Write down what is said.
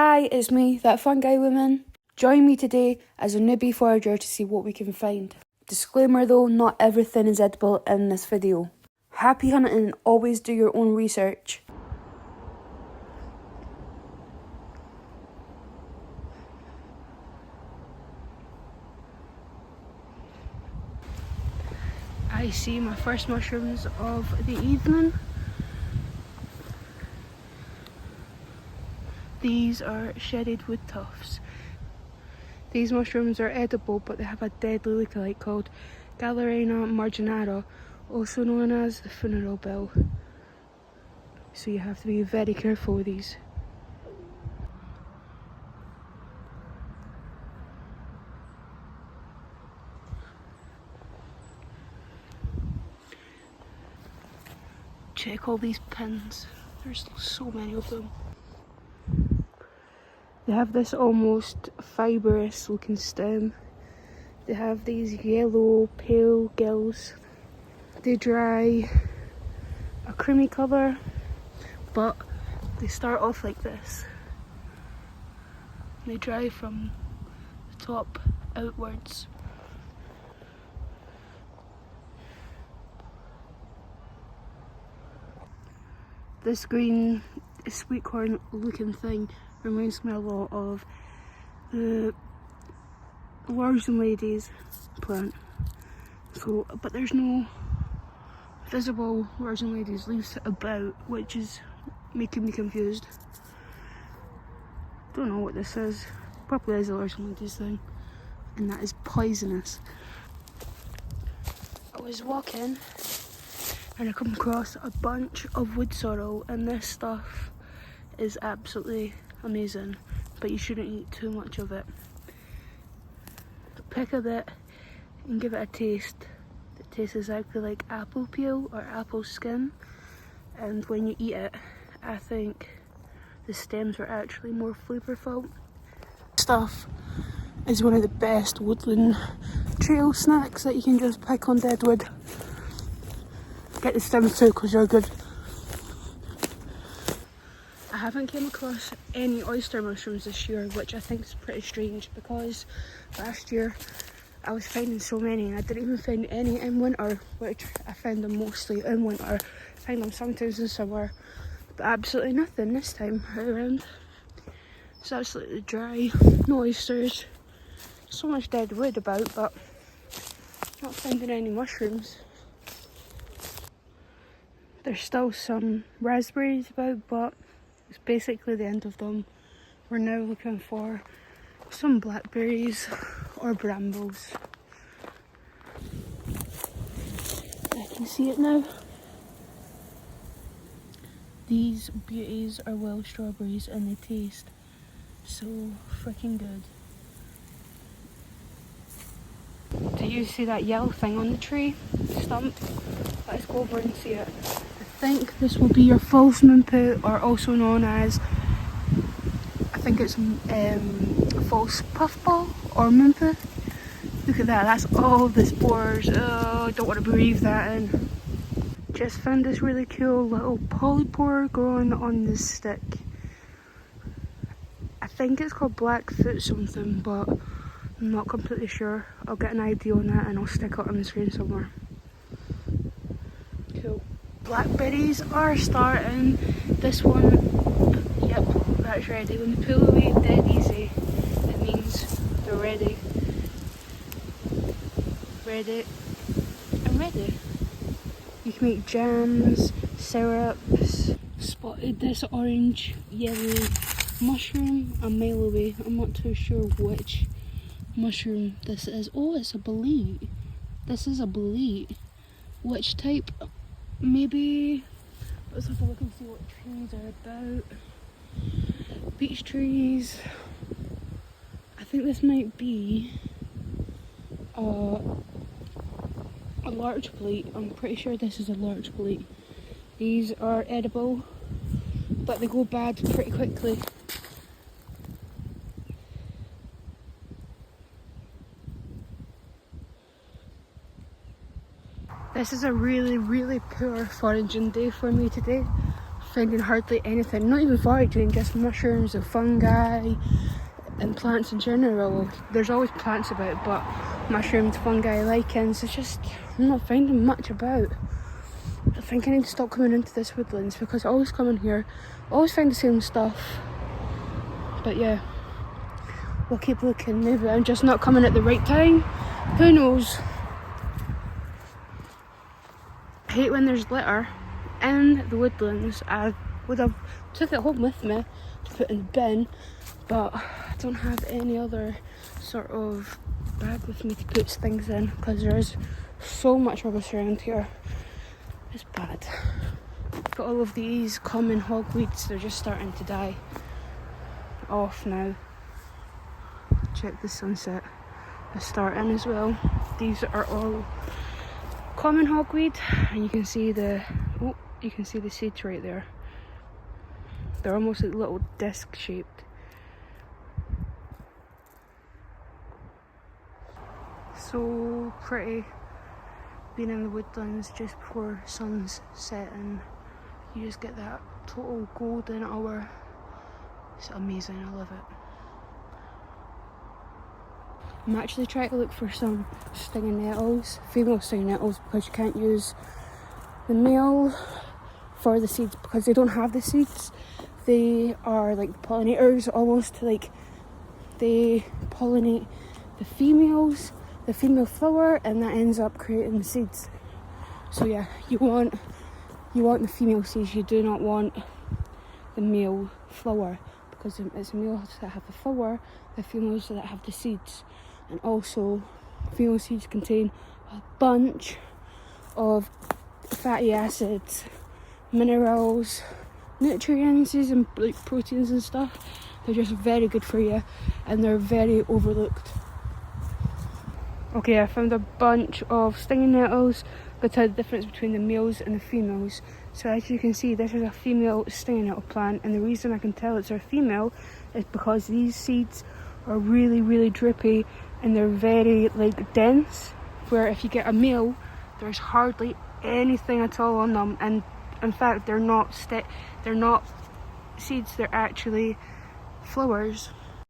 Hi, it's me, that fun guy woman. Join me today as a newbie forager to see what we can find. Disclaimer though, not everything is edible in this video. Happy hunting and always do your own research. I see my first mushrooms of the evening. These are shredded wood tufts. These mushrooms are edible, but they have a deadly lookalike called Galerina marginata, also known as the funeral bill. So you have to be very careful with these. Check all these pins. There's so many of them. They have this almost fibrous looking stem. They have these yellow pale gills. They dry a creamy colour, but they start off like this. They dry from the top outwards. This green sweet corn looking thing reminds me a lot of the lords and ladies plant. So, but there's no visible lords and ladies leaves about, which is making me confused. Don't know what this is. Probably is a lords and ladies thing, and that is poisonous. I was walking and I come across a bunch of wood sorrel, and this stuff is absolutely amazing, but you shouldn't eat too much of it. Pick a bit and give it a taste. It tastes exactly like apple peel or apple skin, and when you eat it, I think the stems are actually more flavourful. Stuff is one of the best woodland trail snacks that you can just pick on dead wood. Get the stems too, because they're good. I haven't came across any oyster mushrooms this year, which I think is pretty strange, because last year I was finding so many and I didn't even find any in winter, which I found them mostly in winter. I find them sometimes in summer, but absolutely nothing this time around. It's absolutely dry, no oysters, so much dead wood about, but not finding any mushrooms. There's still some raspberries about, but it's basically the end of them. We're now looking for some blackberries or brambles. I can see it now. These beauties are wild strawberries and they taste so freaking good. Do you see that yellow thing on the tree stump? Let's go over and see it. I think this will be your false moonpoo, or also known as, I think it's false puffball or moonpoo. Look at that, that's all the spores. Oh, I don't want to breathe that in. Just found this really cool little polypore growing on this stick. I think it's called Blackfoot something, but I'm not completely sure. I'll get an idea on that and I'll stick it on the screen somewhere. Cool. Blackberries are starting. This one, yep, that's ready. When they pull away dead easy, it means they're ready. Ready and ready. You can make jams, syrups. Spotted this orange, yellow mushroom a mile away. I'm not too sure which mushroom this is. Oh, it's a bolete. This is a bolete. Which type? Maybe. Let's have a look and see what trees are about. Beech trees. I think this might be a large bolete. I'm pretty sure this is a large bolete. These are edible, but they go bad pretty quickly. This is a really poor foraging day for me today. finding hardly anything, not even foraging, just mushrooms and fungi and plants in general. There's always plants about, but mushrooms, fungi, lichens, it's just, I'm not finding much about. I think I need to stop coming into this woodlands because I always come in here, always find the same stuff. But yeah, we'll keep looking. Maybe I'm just not coming at the right time. Who knows? I hate when there's litter in the woodlands. I would have took it home with me to put in the bin, but I don't have any other sort of bag with me to put things in because there is so much rubbish around here. It's bad. Got all of these common hogweeds, they're just starting to die off now. Check the sunset is starting as well. These are all common hogweed, and you can see the seeds right there. They're almost like little disc shaped. So pretty being in the woodlands just before sun's setting. You just get that total golden hour. It's amazing, I love it. I'm actually trying to look for some stinging nettles, female stinging nettles, because you can't use the male for the seeds because they don't have the seeds. They are like pollinators, almost like they pollinate the females, the female flower, and that ends up creating the seeds. So yeah, you want the female seeds, you do not want the male flower, because it's the males that have the flower, the females that have the seeds. And also, female seeds contain a bunch of fatty acids, minerals, nutrients and like proteins and stuff. They're just very good for you, and they're very overlooked. Okay, I found a bunch of stinging nettles. But tell the difference between the males and the females. So as you can see, this is a female stinging nettle plant, and the reason I can tell it's a female is because these seeds are really, really drippy, and they're very like dense, where if you get a male, there's hardly anything at all on them. And in fact, they're not seeds, they're actually flowers.